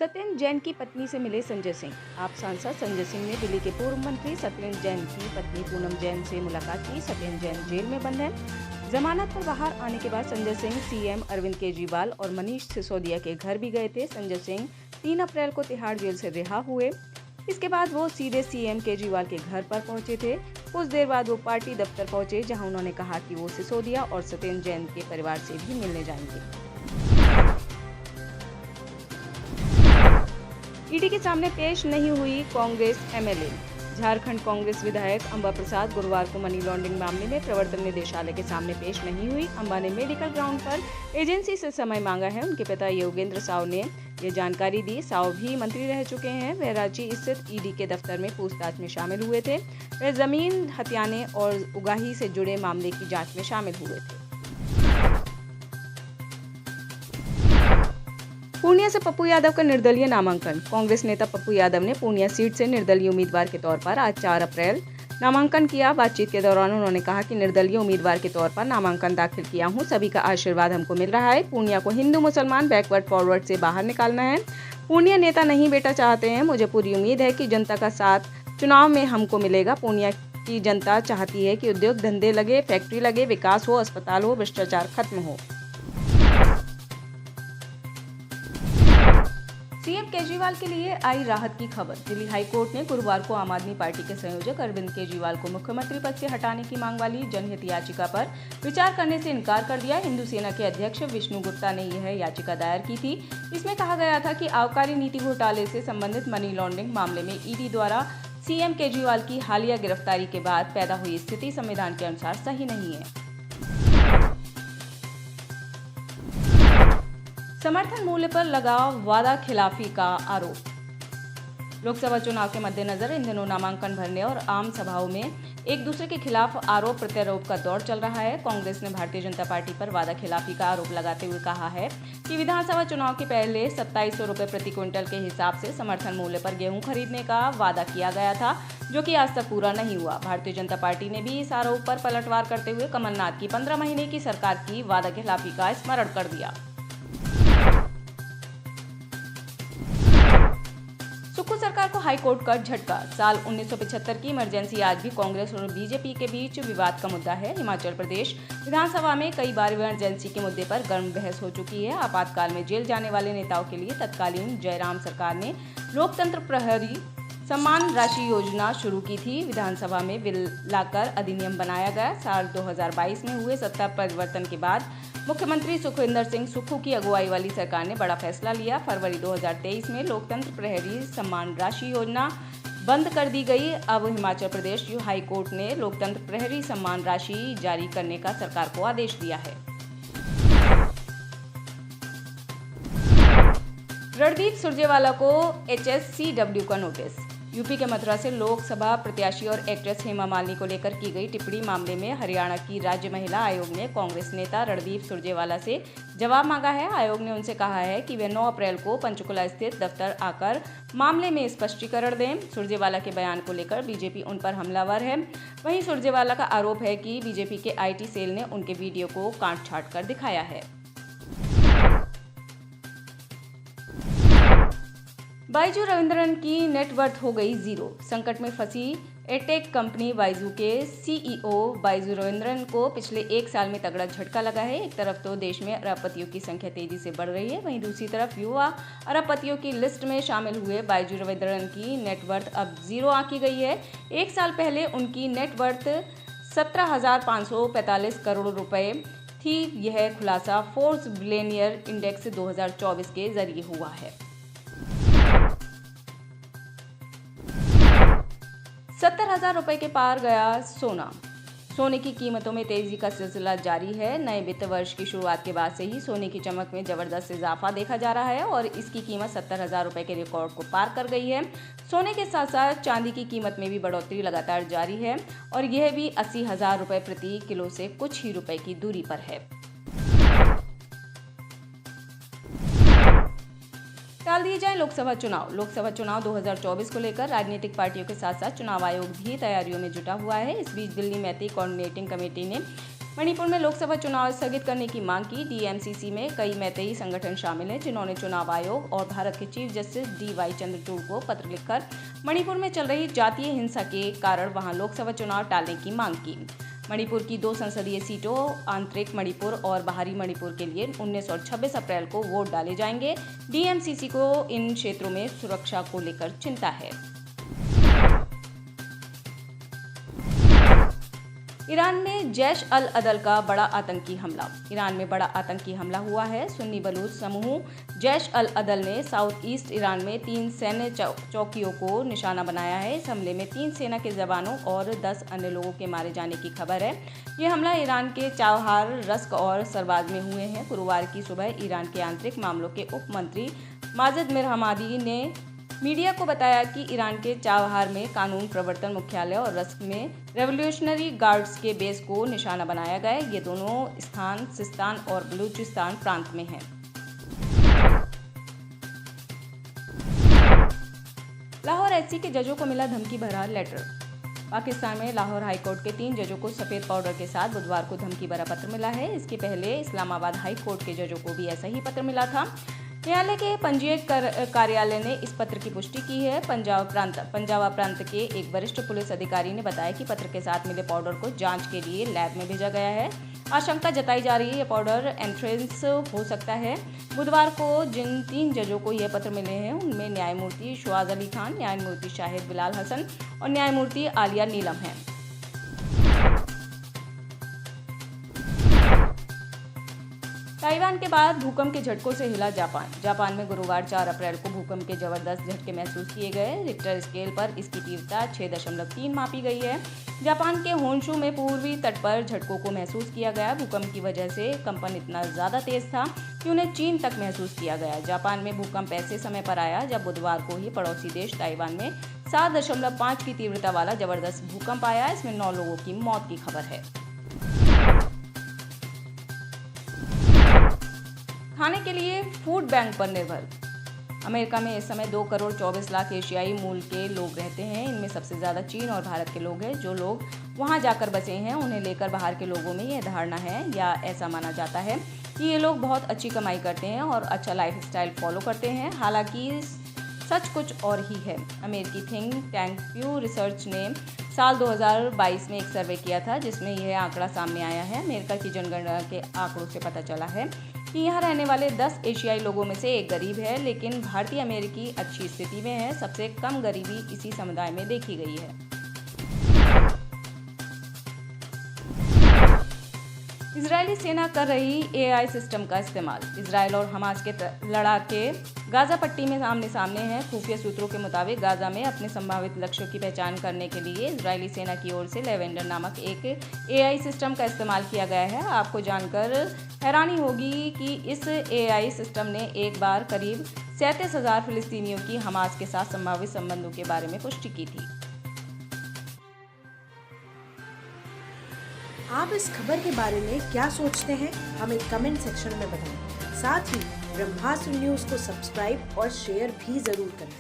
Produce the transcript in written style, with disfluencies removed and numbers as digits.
सत्येंद्र जैन की पत्नी से मिले संजय सिंह। आप सांसद संजय सिंह ने दिल्ली के पूर्व मंत्री सत्येंद्र जैन की पत्नी पूनम जैन से मुलाकात की। सत्येंद्र जैन जेल में बंद हैं। जमानत पर बाहर आने के बाद संजय सिंह सीएम अरविंद केजरीवाल और मनीष सिसोदिया के घर भी गए थे। संजय सिंह 3 अप्रैल को तिहाड़ जेल से रिहा हुए। इसके बाद वो सीधे सीएम केजरीवाल के घर पर पहुंचे थे। कुछ देर बाद वो पार्टी दफ्तर पहुंचे, जहां उन्होंने कहा कि वो सिसोदिया और सत्येंद्र जैन के परिवार से भी मिलने जाएंगे। ईडी के सामने पेश नहीं हुई कांग्रेस एमएलए। झारखंड कांग्रेस विधायक अंबा प्रसाद गुरुवार को मनी लॉन्ड्रिंग मामले में प्रवर्तन निदेशालय के सामने पेश नहीं हुई। अंबा ने मेडिकल ग्राउंड पर एजेंसी से समय मांगा है। उनके पिता योगेंद्र साव ने ये जानकारी दी। साव भी मंत्री रह चुके हैं। वह रांची स्थित ईडी के दफ्तर में पूछताछ में शामिल हुए थे। वह जमीन हथियाने और उगाही से जुड़े मामले की जाँच में शामिल हुए थे। पूर्णिया से पप्पू यादव का निर्दलीय नामांकन। कांग्रेस नेता पप्पू यादव ने पूर्णिया सीट से निर्दलीय उम्मीदवार के तौर पर आज 4 अप्रैल नामांकन किया। बातचीत के दौरान उन्होंने कहा कि निर्दलीय उम्मीदवार के तौर पर नामांकन दाखिल किया हूं। सभी का आशीर्वाद हमको मिल रहा है। पूर्णिया को हिंदू मुसलमान बैकवर्ड फॉरवर्ड से बाहर निकालना है। पूर्णिया नेता नहीं बेटा चाहते हैं। मुझे पूरी उम्मीद है कि जनता का साथ चुनाव में हमको मिलेगा। पूर्णिया की जनता चाहती है कि उद्योग धंधे लगे, फैक्ट्री लगे, विकास हो, अस्पताल हो, भ्रष्टाचार खत्म हो। सीएम केजरीवाल के लिए आई राहत की खबर। दिल्ली हाई कोर्ट ने गुरुवार को आम आदमी पार्टी के संयोजक अरविंद केजरीवाल को मुख्यमंत्री पद से हटाने की मांग वाली जनहित याचिका पर विचार करने से इनकार कर दिया। हिंदू सेना के अध्यक्ष विष्णु गुप्ता ने यह याचिका दायर की थी। इसमें कहा गया था कि आबकारी नीति घोटाले से संबंधित मनी लॉन्ड्रिंग मामले में ईडी द्वारा सीएम केजरीवाल की हालिया गिरफ्तारी के बाद पैदा हुई स्थिति संविधान के अनुसार सही नहीं है। समर्थन मूल्य पर लगा वादा खिलाफी का आरोप। लोकसभा चुनाव के मद्देनजर इन दिनों नामांकन भरने और आम सभाओं में एक दूसरे के खिलाफ आरोप प्रत्यारोप का दौर चल रहा है। कांग्रेस ने भारतीय जनता पार्टी पर वादा खिलाफी का आरोप लगाते हुए कहा है कि विधानसभा चुनाव के पहले 2700 रुपए प्रति क्विंटल के हिसाब से समर्थन मूल्य पर गेहूं खरीदने का वादा किया गया था, जो कि आज तक पूरा नहीं हुआ। भारतीय जनता पार्टी ने भी इस आरोप पर पलटवार करते हुए कमलनाथ की 15 महीने की सरकार की वादा खिलाफी का स्मरण कर दिया। सुक्खू सरकार को हाईकोर्ट का झटका। साल 1975 की इमरजेंसी आज भी कांग्रेस और बीजेपी के बीच विवाद का मुद्दा है। हिमाचल प्रदेश विधानसभा में कई बार इमरजेंसी के मुद्दे पर गर्म बहस हो चुकी है। आपातकाल में जेल जाने वाले नेताओं के लिए तत्कालीन जयराम सरकार ने लोकतंत्र प्रहरी सम्मान राशि योजना शुरू की थी। विधानसभा में बिल लाकर अधिनियम बनाया गया। साल 2022 में हुए सत्ता परिवर्तन के बाद मुख्यमंत्री सुखविंदर सिंह सुक्खू की अगुवाई वाली सरकार ने बड़ा फैसला लिया। फरवरी 2023 में लोकतंत्र प्रहरी सम्मान राशि योजना बंद कर दी गई। अब हिमाचल प्रदेश हाई कोर्ट ने लोकतंत्र प्रहरी सम्मान राशि जारी करने का सरकार को आदेश दिया है। रणदीप सुरजेवाला को HSCW का नोटिस। यूपी के मथुरा से लोकसभा प्रत्याशी और एक्ट्रेस हेमा मालिनी को लेकर की गई टिप्पणी मामले में हरियाणा की राज्य महिला आयोग ने कांग्रेस नेता रणदीप सुरजेवाला से जवाब मांगा है। आयोग ने उनसे कहा है कि वे 9 अप्रैल को पंचकुला स्थित दफ्तर आकर मामले में स्पष्टीकरण दें। सुरजेवाला के बयान को लेकर बीजेपी उन पर हमलावर है। वहीं सुरजेवाला का आरोप है कि बीजेपी के IT सेल ने उनके वीडियो को काट छाट कर दिखाया है। बाइजू रविंद्रन की नेटवर्थ हो गई जीरो। संकट में फंसी एटेक कंपनी बाइजू के CEO बाइजू रविंद्रन को पिछले 1 साल में तगड़ा झटका लगा है। एक तरफ तो देश में अरबपतियों की संख्या तेजी से बढ़ रही है, वहीं दूसरी तरफ युवा अरबपतियों की लिस्ट में शामिल हुए बाइजू रविंद्रन की नेटवर्थ अब जीरो आंकी गई है। 1 साल पहले उनकी नेटवर्थ 17,545 करोड़ रुपए थी। यह खुलासा फोर्ब्स बिलियनियर इंडेक्स 2024 के जरिए हुआ है। 70,000 रुपए के पार गया सोना। सोने की कीमतों में तेजी का सिलसिला जारी है। नए वित्त वर्ष की शुरुआत के बाद से ही सोने की चमक में जबरदस्त इजाफा देखा जा रहा है और इसकी कीमत 70,000 रुपए के रिकॉर्ड को पार कर गई है। सोने के साथ साथ चांदी की कीमत में भी बढ़ोतरी लगातार जारी है और यह भी 80,000 रुपए प्रति किलो से कुछ ही रुपए की दूरी पर है। टाल दिए जाए लोकसभा चुनाव। लोकसभा चुनाव 2024 को लेकर राजनीतिक पार्टियों के साथ साथ चुनाव आयोग भी तैयारियों में जुटा हुआ है। इस बीच दिल्ली में कोऑर्डिनेटिंग कमेटी ने मणिपुर में लोकसभा चुनाव स्थगित करने की मांग की। डीएमसीसी में कई मैतेई संगठन शामिल हैं, जिन्होंने चुनाव आयोग और भारत के चीफ जस्टिस DY चंद्रचूड़ को पत्र लिखकर मणिपुर में चल रही जातीय हिंसा के कारण वहां लोकसभा चुनाव टालने की मांग की। मणिपुर की 2 संसदीय सीटों आंतरिक मणिपुर और बाहरी मणिपुर के लिए 19 और 26 अप्रैल को वोट डाले जाएंगे। डीएमसीसी को इन क्षेत्रों में सुरक्षा को लेकर चिंता है। ईरान में जैश अल अदल का बड़ा आतंकी हमला। ईरान में बड़ा आतंकी हमला हुआ है। सुन्नी बलूच समूह जैश अल अदल ने साउथ ईस्ट ईरान में 3 सैन्य चौकियों को निशाना बनाया है। इस हमले में 3 सेना के जवानों और 10 अन्य लोगों के मारे जाने की खबर है। ये हमला ईरान के चाबहार, रस्क और सरबाज में हुए हैं। गुरुवार की सुबह ईरान के आंतरिक मामलों के उप मंत्री माजिद मिरहमादी ने मीडिया को बताया कि ईरान के चाबहार में कानून प्रवर्तन मुख्यालय और रस्क में रेवोल्यूशनरी गार्ड्स के बेस को निशाना बनाया गया है। ये दोनों स्थान सिस्तान और बलूचिस्तान प्रांत में हैं। लाहौर एससी के जजों को मिला धमकी भरा लेटर। पाकिस्तान में लाहौर हाईकोर्ट के 3 जजों को सफेद पाउडर के साथ बुधवार को धमकी भरा पत्र मिला है। इसके पहले इस्लामाबाद हाई कोर्ट के जजों को भी ऐसा ही पत्र मिला था। न्यायालय के पंजीयक कार्यालय ने इस पत्र की पुष्टि की है। पंजाब प्रांत के एक वरिष्ठ पुलिस अधिकारी ने बताया कि पत्र के साथ मिले पाउडर को जांच के लिए लैब में भेजा गया है। आशंका जताई जा रही है ये पाउडर एंथ्रेक्स हो सकता है। बुधवार को जिन 3 जजों को यह पत्र मिले हैं उनमें न्यायमूर्ति शुआज अली खान, न्यायमूर्ति शाहिद बिलाल हसन और न्यायमूर्ति आलिया नीलम हैं। ताइवान के बाद भूकंप के झटकों से हिला जापान में गुरुवार 4 अप्रैल को भूकंप के जबरदस्त झटके महसूस किए गए। रिक्टर स्केल पर इसकी तीव्रता 6.3 मापी गई है। जापान के होन्शू में पूर्वी तट पर झटकों को महसूस किया गया। भूकंप की वजह से कंपन इतना ज़्यादा तेज था कि उन्हें चीन तक महसूस किया गया। जापान में भूकंप ऐसे समय पर आया जब बुधवार को ही पड़ोसी देश ताइवान में 7.5 की तीव्रता वाला जबरदस्त भूकंप आया। इसमें 9 लोगों की मौत की खबर है। खाने के लिए फूड बैंक पर निर्भर। अमेरिका में इस समय 2 करोड़ 24 लाख एशियाई मूल के लोग रहते हैं। इनमें सबसे ज़्यादा चीन और भारत के लोग हैं। जो लोग वहां जाकर बसे हैं उन्हें लेकर बाहर के लोगों में यह धारणा है या ऐसा माना जाता है कि ये लोग बहुत अच्छी कमाई करते हैं और अच्छा लाइफस्टाइल फॉलो करते हैं। हालांकि सच कुछ और ही है। अमेरिकी थिंक टैंक प्यू रिसर्च ने साल 2022 में एक सर्वे किया था जिसमें यह आंकड़ा सामने आया है। अमेरिका की जनगणना के आंकड़ों से पता चला है कि यहाँ रहने वाले 10 एशियाई लोगों में से एक गरीब है, लेकिन भारतीय अमेरिकी अच्छी स्थिति में है। सबसे कम गरीबी इसी समुदाय में देखी गई है। इजरायली सेना कर रही AI सिस्टम का इस्तेमाल। इजरायल और हमास के लड़ाके गाजा पट्टी में आमने सामने हैं। खुफिया सूत्रों के मुताबिक गाजा में अपने संभावित लक्ष्यों की पहचान करने के लिए इजरायली सेना की ओर से लेवेंडर नामक एक AI सिस्टम का इस्तेमाल किया गया है। आपको जानकर हैरानी होगी कि इस AI सिस्टम ने एक बार करीब 37,000 फिलिस्तीनियों की हमास के साथ संभावित संबंधों के बारे में पुष्टि की थी। आप इस खबर के बारे में क्या सोचते हैं, हमें कमेंट सेक्शन में बताएं। साथ ही ब्रह्मास्त्र न्यूज को सब्सक्राइब और शेयर भी जरूर करें।